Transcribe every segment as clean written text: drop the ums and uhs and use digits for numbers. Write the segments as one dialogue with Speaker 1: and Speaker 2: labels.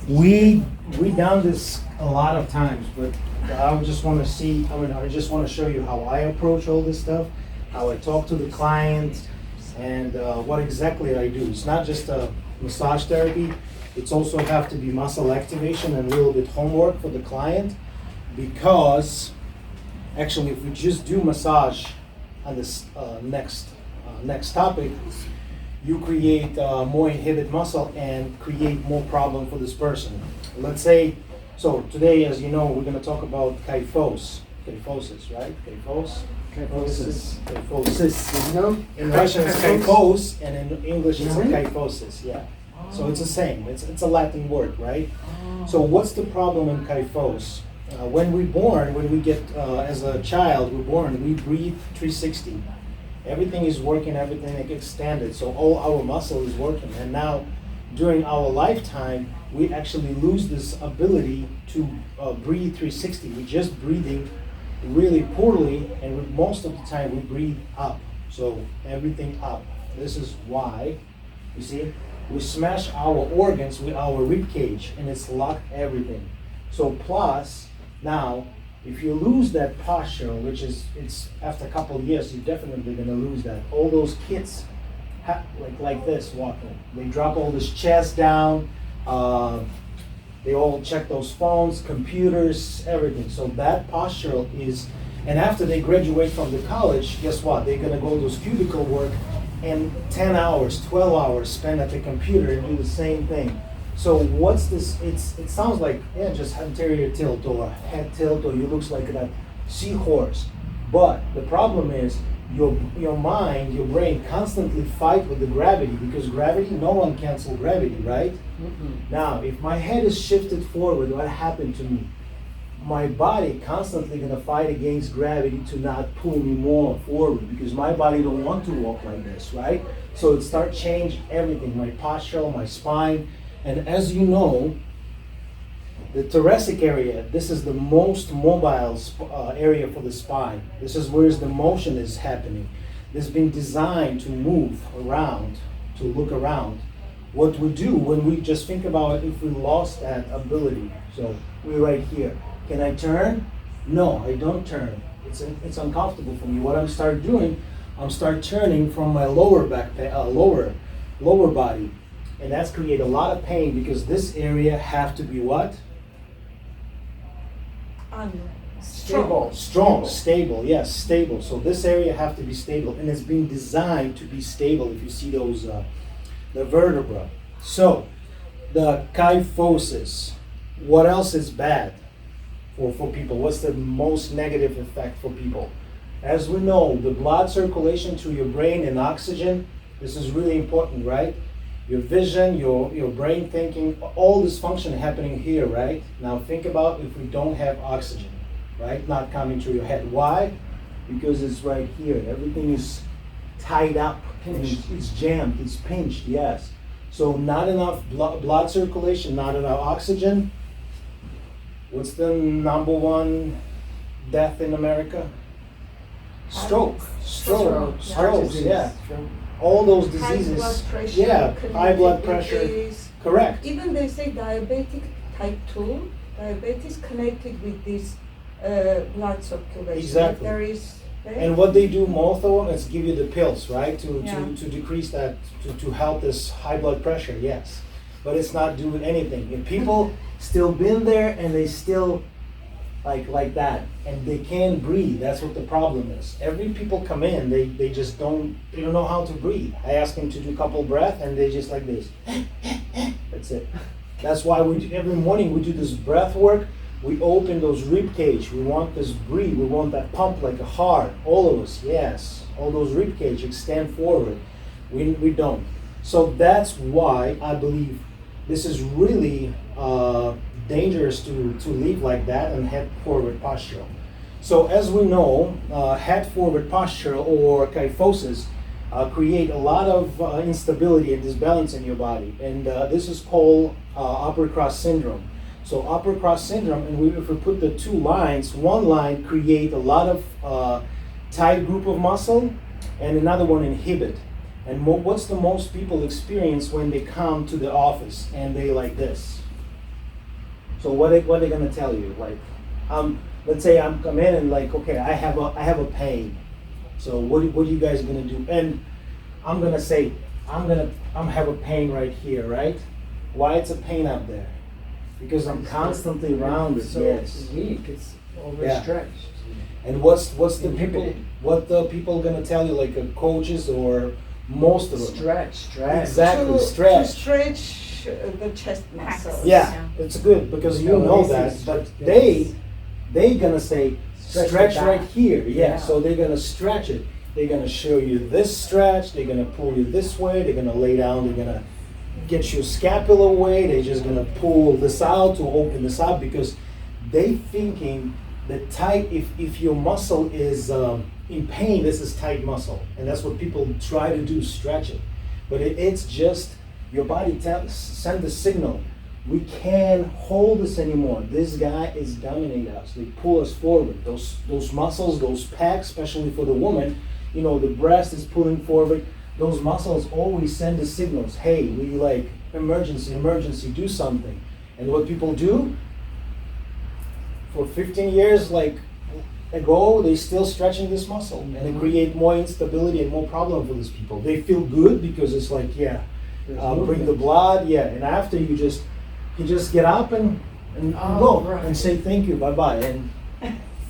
Speaker 1: we done this a lot of times, but I just want to see. I just want to show you how I approach all this stuff, how I talk to the client, and what exactly I do. It's not just a massage therapy. It's also have to be muscle activation and a little bit homework for the client, because actually, if we just do massage on this next topic, you create more inhibit muscle and create more problem for this person. Let's say, so today, as you know, we're going to talk about kyphosis, right? Kyphosis.
Speaker 2: No?
Speaker 1: In Russian it's kyphos, and in English it's kyphosis, yeah. So it's the same, it's a Latin word, right? So what's the problem in kyphos? When we get, as a child, we're born, we breathe 360. Everything is working, everything is extended, so all our muscle is working. And now, during our lifetime, we actually lose this ability to breathe 360. We're just breathing really poorly, and most of the time we breathe up. So everything up. This is why, you see, we smash our organs with our rib cage, and it's locked everything. So plus, now, if you lose that posture, which is, it's after a couple of years, you're definitely gonna lose that. All those kids, like this walking, they drop all this chest down, they all check those phones, computers, everything. So that posture is, and after they graduate from the college, guess what? They're gonna go to those cubicle work and 10 hours, 12 hours spent at the computer and do the same thing. So what's this? It sounds like, yeah, just anterior tilt or head tilt, or you looks like that seahorse. But the problem is your mind, your brain constantly fight with the gravity, because gravity, no one cancel gravity, right? Now, if my head is shifted forward, what happened to me? My body constantly gonna fight against gravity to not pull me more forward, because my body don't want to walk like this, right? So it start change everything, my posture, my spine. And as you know, the thoracic area, this is the most mobile area for the spine. This is where the motion is happening. This has been designed to move around, to look around. What we do when we just think about if we lost that ability. So we're right here. Can I turn? No, I don't turn. It's uncomfortable for me. What I'm start doing, I'm start turning from my lower back, lower body. And that's create a lot of pain, because this area have to be what? Stable, yes, stable. So this area have to be stable, and it's been designed to be stable. If you see those, the vertebra. So the kyphosis. What else is bad for people? What's the most negative effect for people? As we know, the blood circulation to your brain and oxygen. This is really important, right? Your vision, your brain thinking, all this function happening here, right? Now think about if we don't have oxygen, right? Not coming to your head. Why? Because it's right here. Everything is tied up. It's jammed. It's pinched, yes. So not enough blood circulation, not enough oxygen. What's the number one death in America? Strokes, yeah. All those diseases, high blood pressure, correct.
Speaker 3: Even they say diabetic type 2, diabetes connected with this blood circulation.
Speaker 1: Exactly.
Speaker 3: There is,
Speaker 1: and what they do, most of them, is give you the pills, right? To decrease that, to help this high blood pressure, yes. But it's not doing anything. And people still been there, and they still like that, and they can't breathe. That's what the problem is. Every people come in, they just don't know how to breathe. I ask them to do a couple breath, and they just like this. That's it. That's why every morning we do this breath work. We open those rib cage. We want this breathe. We want that pump like a heart. All of us, yes. All those rib cage extend forward. We don't. So that's why I believe this is really dangerous to live like that and head forward posture. So as we know, head forward posture or kyphosis create a lot of instability and disbalance in your body, and this is called upper cross syndrome. So upper cross syndrome, and if we put the two lines, one line create a lot of tight group of muscle, and another one inhibit. And what's the most people experience when they come to the office and they like this? So what they gonna tell you? Like, let's say I'm come in and like, okay, I have a pain. So what are you guys gonna do? And I'm gonna say, I'm have a pain right here, right? Why it's a pain up there? Because I'm constantly rounded.
Speaker 2: So
Speaker 1: yes.
Speaker 2: weak. It's overstretched.
Speaker 1: And what's the people?
Speaker 2: Inhibited.
Speaker 1: What the people gonna tell you? Like coaches or most of them?
Speaker 2: Stretch.
Speaker 1: Exactly.
Speaker 3: To
Speaker 1: Stretch.
Speaker 3: stretch the chest muscles.
Speaker 1: Yeah, it's good because you
Speaker 2: No,
Speaker 1: know
Speaker 2: this is
Speaker 1: that, but
Speaker 2: stretch.
Speaker 1: they gonna say
Speaker 2: Stretch
Speaker 1: stretch
Speaker 2: the
Speaker 1: right
Speaker 2: back.
Speaker 1: here. Yeah,
Speaker 2: Yeah.
Speaker 1: so they're gonna stretch it. They're gonna show you this stretch. They're gonna pull you this way. They're gonna lay down. They're gonna get your scapula away. They're just gonna pull this out to open this up because they thinking that tight. If your muscle is in pain, this is tight muscle, and that's what people try to do, stretch it. But it's just your body send the signal. We can't hold this anymore. This guy is dominating us. They pull us forward. Those muscles, those pecs, especially for the woman, you know, the breast is pulling forward. Those muscles always send the signals. Hey, we like emergency, do something. And what people do for 15 years, like ago, they still stretching this muscle, and it create more instability and more problem for these people. They feel good because it's like, yeah, bring the blood, yeah, and after you just get up and go
Speaker 2: right.
Speaker 1: and say thank you, bye bye, and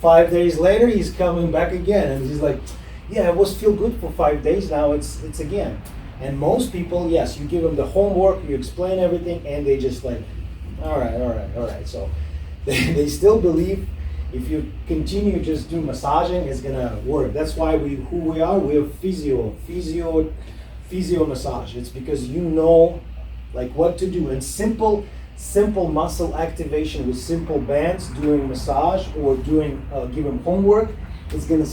Speaker 1: 5 days later he's coming back again, and he's like, yeah, it was feel good for 5 days, now it's again. And most people, yes, you give them the homework, you explain everything, and they just like, all right. So they still believe if you continue just do massaging, it's gonna work. That's why we're physio massage. It's because you know like what to do, and simple muscle activation with simple bands, doing massage or doing giving homework, is gonna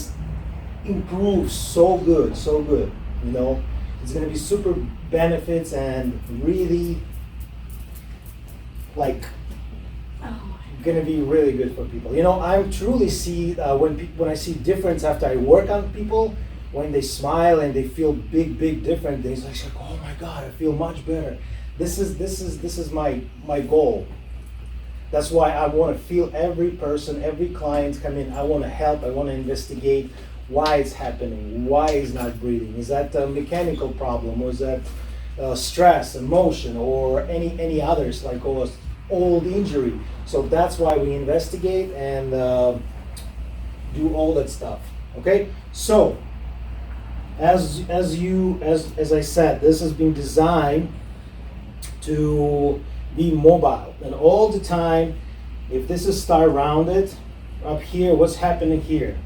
Speaker 1: improve so good. You know, it's gonna be super benefits and really like gonna be really good for people. You know, I truly see when I see difference after I work on people, when they smile and they feel big different. They like, oh my God, I feel much better. This is my goal. That's why I want to feel every person, every client come in. I want to help. I want to investigate why it's happening, why he's not breathing. Is that a mechanical problem, or is that stress, emotion, or any others like old injury? So that's why we investigate and do all that stuff. Okay, so as I said, this has been designed to be mobile, and all the time. If this is start rounded up here, what's happening here?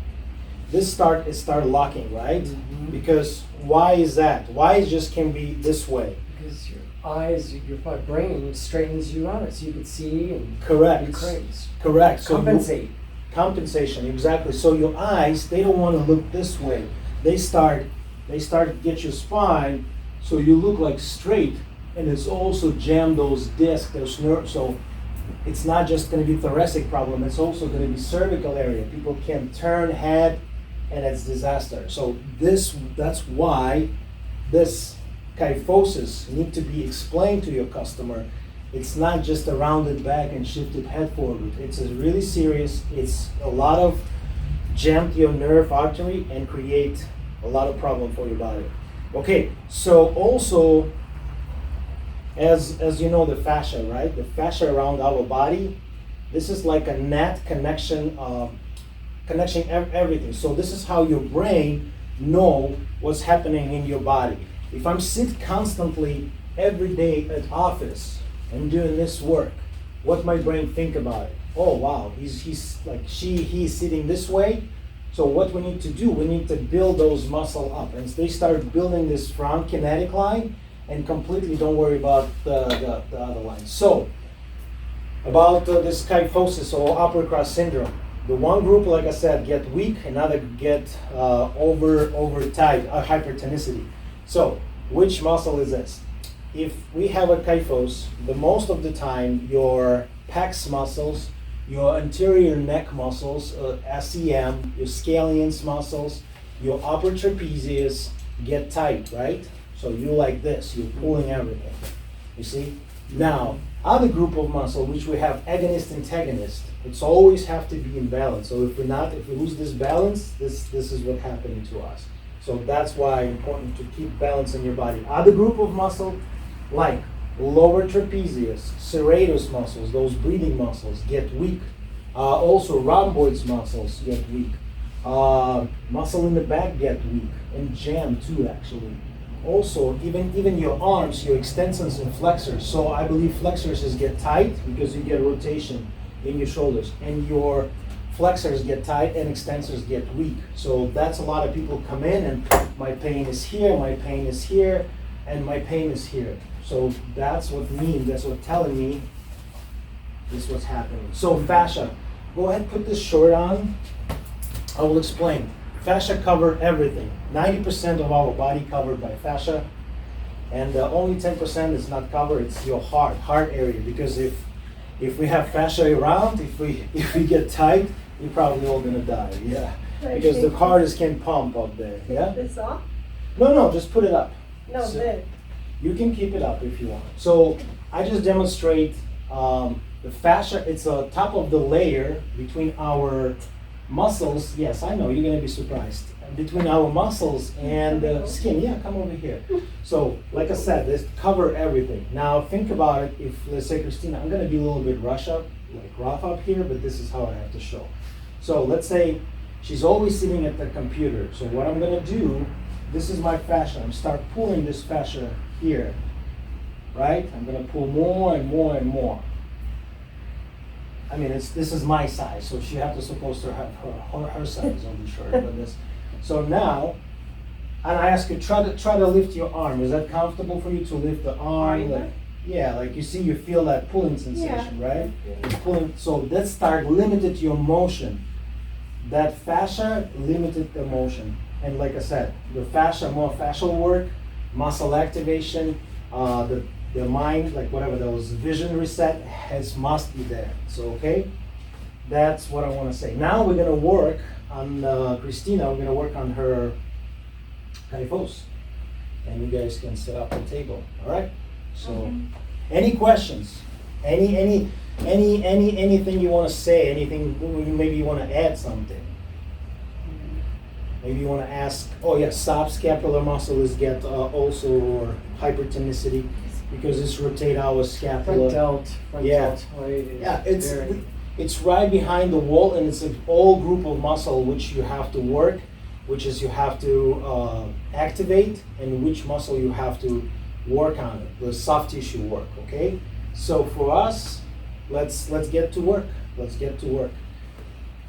Speaker 1: This start locking, right?
Speaker 2: Mm-hmm.
Speaker 1: Because why is that? Why it just can be this way?
Speaker 2: Because your eyes, your brain straightens you out so you can see and
Speaker 1: Correct.
Speaker 2: be crazed.
Speaker 1: Correct. So
Speaker 2: Compensate.
Speaker 1: Compensation, exactly. So your eyes, they don't want to look this way. They start to get your spine, so you look like straight, and it's also jam those discs, those nerves. So it's not just going to be thoracic problem. It's also going to be cervical area. People can't turn head, and it's disaster. So that's why this kyphosis need to be explained to your customer. It's not just a rounded back and shifted head forward. It's a really serious. It's a lot of jam to your nerve artery and create a lot of problem for your body. Okay, so also, as you know, the fascia, right? The fascia around our body, this is like a net connection, connecting everything. So this is how your brain know what's happening in your body. If I'm sit constantly every day at office and doing this work, what my brain think about it? Oh wow, he's like he's sitting this way. So what we need to do, we need to build those muscle up, and they start building this front kinetic line, and completely don't worry about the other line. So about this kyphosis or upper cross syndrome, the one group, like I said, get weak, another get over tight, hypertonicity. So which muscle is this? If we have a kyphos, the most of the time your pecs muscles, your anterior neck muscles, SEM, your scallions muscles, your upper trapezius get tight, right? So you like this, you're pulling everything. You see? Now, other group of muscle, which we have agonist, antagonist, it's always have to be in balance. So if we lose this balance, this is what happening to us. So that's why it's important to keep balance in your body. Other group of muscle, like lower trapezius, serratus muscles, those breathing muscles get weak. Also rhomboids muscles get weak. Muscle in the back get weak, and jam too actually. Also, even your arms, your extensors and flexors. So I believe flexors get tight because you get rotation in your shoulders, and your flexors get tight and extensors get weak. So that's a lot of people come in and my pain is here, my pain is here, and my pain is here. So that's what telling me this is what's happening. So fascia, go ahead, put this shirt on. I will explain. Fascia cover everything. 90% of our body covered by fascia, and only 10% is not covered. It's your heart area. Because if we have fascia around, if we get tight, we're probably all gonna die. Yeah, because the heart can pump up there. Yeah.
Speaker 4: This off?
Speaker 1: No, just put it up.
Speaker 4: No,
Speaker 1: So-
Speaker 4: there.
Speaker 1: You can keep it up if you want. So I just demonstrate the fascia. It's a top of the layer between our muscles. Yes, I know, you're gonna be surprised. Between our muscles and the skin. Yeah, come over here. So like I said, this cover everything. Now think about it. If let's say Christina, I'm gonna be a little bit rough up here, but this is how I have to show. So let's say she's always sitting at the computer. So what I'm gonna do, this is my fascia. I'm start pulling this fascia here, right? I'm gonna pull more and more and more. I mean, this is my size, so she have to supposed to have her size on the shirt. But this, so now, and I ask you, try to lift your arm. Is that comfortable for you to lift the arm? Like, yeah, like you see, you feel that pulling sensation, right? It's pulling. So let's start limited your motion. That fascia limited the motion, and like I said, the fascia, more fascial work, muscle activation, the mind, like whatever those vision reset must be there. So okay, that's what I want to say. Now we're gonna work on Christina. We're gonna work on her kyphos, and you guys can set up the table. All right. So, any questions? Anything you want to say? Anything? Maybe you want to add something. Maybe you want to ask. Oh yeah, subscapular muscle is get also or hypertonicity. Because it's rotate our scapula.
Speaker 2: Front deltoid is
Speaker 1: it's right behind the wall, and it's an all group of muscle which you have to work, which is you have to activate, and which muscle you have to work on it. The soft tissue work. Okay. So for us, let's get to work. Let's get to work.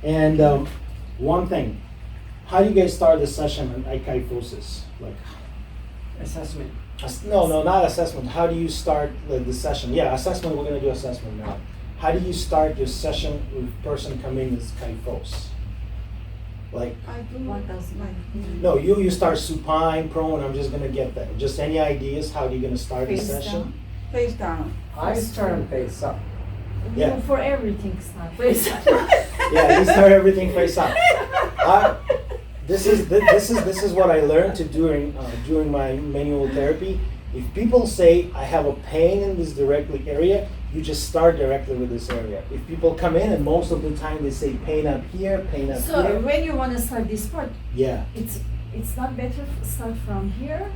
Speaker 1: And one thing, how do you guys start the session on kyphosis? Like
Speaker 2: assessment.
Speaker 1: No, not assessment. How do you start the session? Yeah, assessment, we're going to do assessment now. How do you start your session with person coming with kyphos? Like,
Speaker 3: I do what does
Speaker 1: no, you start supine, prone, I'm just going to get that. Just any ideas, how are you going to start the
Speaker 3: Face
Speaker 1: session?
Speaker 3: down. Face down.
Speaker 2: I start on face up.
Speaker 1: Yeah.
Speaker 4: For everything, it's not face.
Speaker 1: Yeah, you start everything face up. This is what I learned to during my manual therapy. If people say I have a pain in this directly area, you just start directly with this area. If people come in and most of the time they say pain up here, pain up
Speaker 4: So
Speaker 1: here.
Speaker 4: when you want to start this part,
Speaker 1: Yeah.
Speaker 4: it's not better to start from here,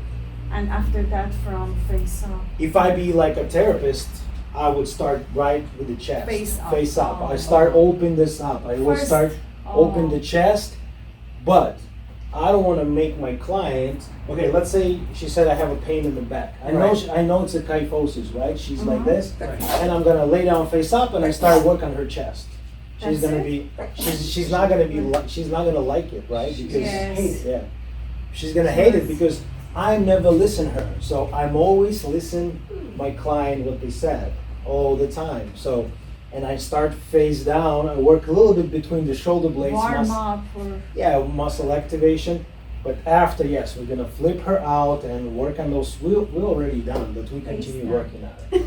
Speaker 4: and after that from face up.
Speaker 1: If I be like a therapist, I would start right with the chest.
Speaker 4: Face up.
Speaker 1: Face up. I
Speaker 4: Oh.
Speaker 1: start open this up. I will
Speaker 4: First-
Speaker 1: start open
Speaker 4: oh.
Speaker 1: the chest, but I don't want to make my client. Okay, let's say she said I have a pain in the back. I know
Speaker 2: Right.
Speaker 1: I know it's a kyphosis, right? She's like
Speaker 4: Mhm.
Speaker 1: this,
Speaker 2: Right.
Speaker 1: and I'm gonna lay down face up and I start work on her chest. She's
Speaker 4: That's
Speaker 1: gonna
Speaker 4: it?
Speaker 1: be she's not gonna be she's not gonna like it, right? Because
Speaker 4: Yes.
Speaker 1: hate it, yeah. She's gonna hate it because I never listen her. So I'm always listen my client what they said all the time. So and I start face down. I work a little bit between the shoulder blades.
Speaker 4: Warm up or
Speaker 1: Yeah, muscle activation. But after, yes, we're gonna flip her out and work on those. We're already done, but we continue
Speaker 4: down.
Speaker 1: working on it.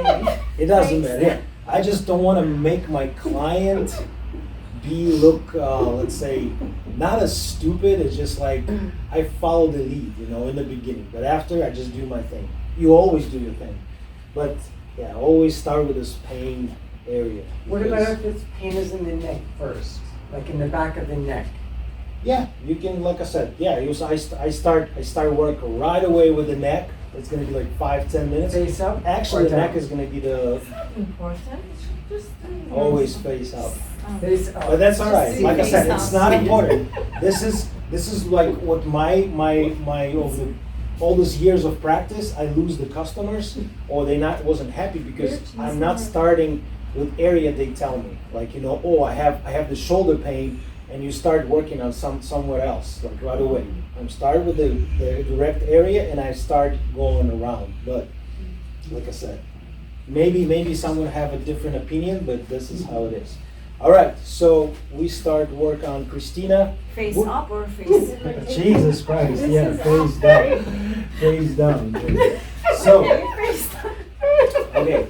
Speaker 4: okay.
Speaker 1: It doesn't
Speaker 4: Face
Speaker 1: matter. Yeah. I just don't want to make my client look, let's say, not as stupid. It's just like I follow the lead, you know, in the beginning. But after, I just do my thing. You always do your thing, but yeah, always start with this pain area.
Speaker 2: What
Speaker 1: because-
Speaker 2: about if its pain is in the neck first, like in the back of the neck?
Speaker 1: Yeah, you can, like I said, yeah. I start work right away with the neck. It's gonna be like 5-10 minutes.
Speaker 2: Face up?
Speaker 1: Actually,
Speaker 2: or
Speaker 1: the neck
Speaker 2: down?
Speaker 1: is gonna be the
Speaker 3: It's not important. It should just
Speaker 1: always face up.
Speaker 2: Face up.
Speaker 1: But that's all right.
Speaker 4: Just
Speaker 1: Like I said,
Speaker 4: face
Speaker 1: it's
Speaker 4: up.
Speaker 1: not important. This is like what my over all those years of practice, I lose the customers or wasn't happy because I'm not starting with area they tell me. Like, you know, oh, I have the shoulder pain, and you start working on somewhere else, like right away. I'm starting with the direct area and I start going around. But like I said, maybe someone have a different opinion, but this is how it is. All right, so we start work on Christina.
Speaker 4: Face
Speaker 1: What-
Speaker 4: up or face
Speaker 1: Jesus Christ,
Speaker 4: This
Speaker 1: yeah,
Speaker 4: is
Speaker 1: face
Speaker 4: up.
Speaker 1: down, face down. So,
Speaker 4: Okay, face up.
Speaker 1: okay,